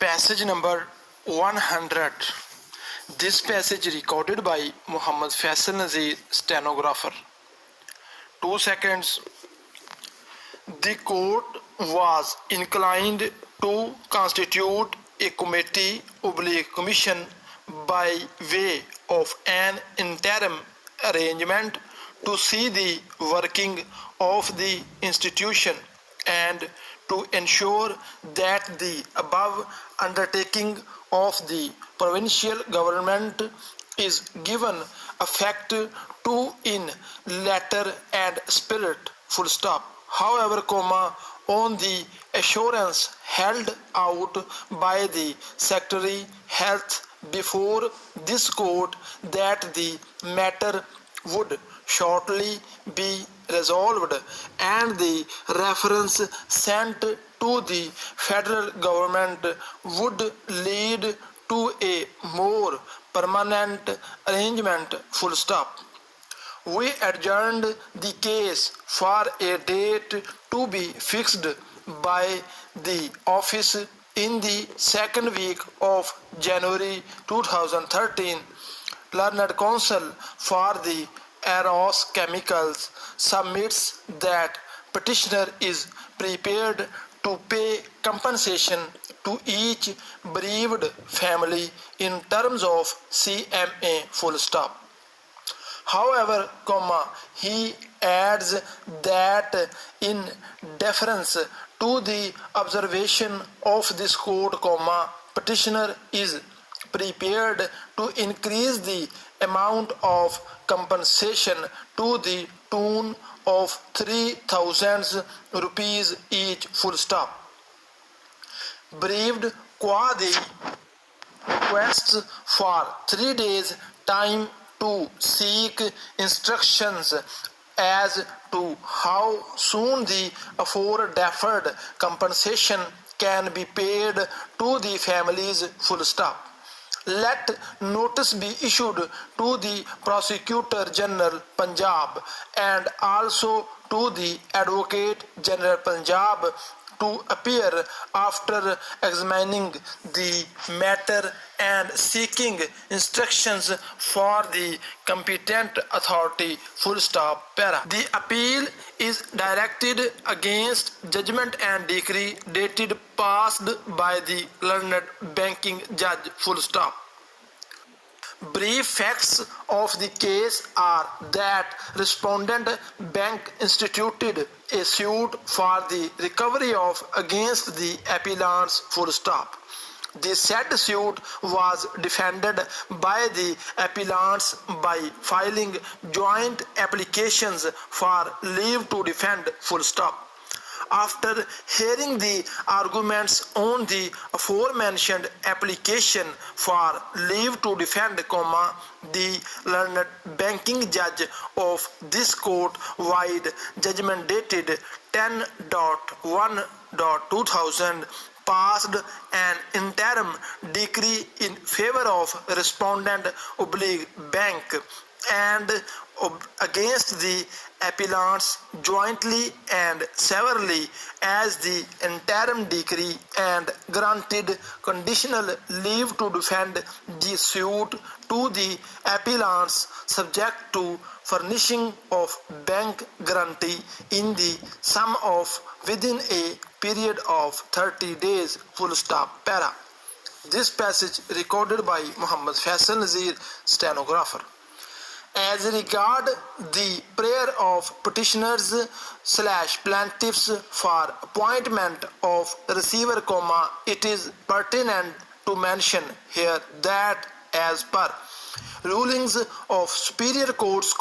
Passage number 100. This passage recorded by Muhammad Faisal Nazeer, stenographer. 2 seconds. The court was inclined to constitute a committee/commission by way of an interim arrangement to see the working of the institution and to ensure that the above undertaking of the provincial government is given effect to in letter and spirit, full stop. However, on the assurance held out by the Secretary Health before this court that the matter would shortly be resolved and the reference sent to the federal government would lead to a more permanent arrangement, full stop. We adjourned the case for a date to be fixed by the office in the second week of January 2013. Learned Counsel for the Eros Chemicals submits that petitioner is prepared to pay compensation to each bereaved family in terms of CMA, full stop. However, he adds that in deference to the observation of this court, petitioner is prepared to increase the amount of compensation to the tune of 3,000 rupees each, full stop. Bereaved qua the requests for 3 days time to seek instructions as to how soon the aforedeferred compensation can be paid to the families, full stop. Let notice be issued to the Prosecutor General Punjab and also to the Advocate General Punjab to appear after examining the matter and seeking instructions for the competent authority, full stop, para. The appeal is directed against judgment and decree dated passed by the learned banking judge, full stop. Brief facts of the case are that respondent bank instituted a suit for the recovery of against the appellants, full stop. The said suit was defended by the appellants by filing joint applications for leave to defend, full stop. After hearing the arguments on the aforementioned application for leave to defend, the learned banking judge of this court wide judgment dated 10.1.2000 passed an interim decree in favor of respondent/bank and against the appellants jointly and severally as the interim decree and granted conditional leave to defend the suit to the appellants subject to furnishing of bank guarantee in the sum of within a period of 30 days, full stop, para. This passage recorded by Muhammad Faisal Nazeer, stenographer. As regard the prayer of petitioners/plaintiffs for appointment of receiver, it is pertinent to mention here that as per rulings of superior courts,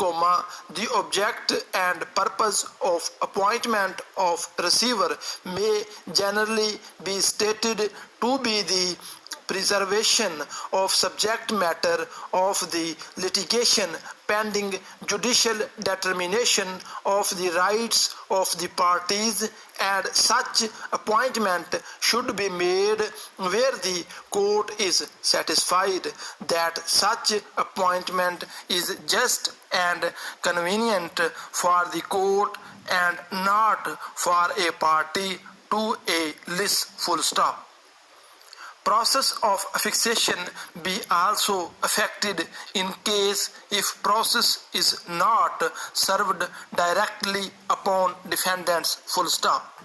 the object and purpose of appointment of receiver may generally be stated to be the preservation of subject matter of the litigation pending judicial determination of the rights of the parties, and such appointment should be made where the court is satisfied that such appointment is just and convenient for the court and not for a party to a list, full stop. process of affixation be also affected in case if process is not served directly upon defendants, full stop.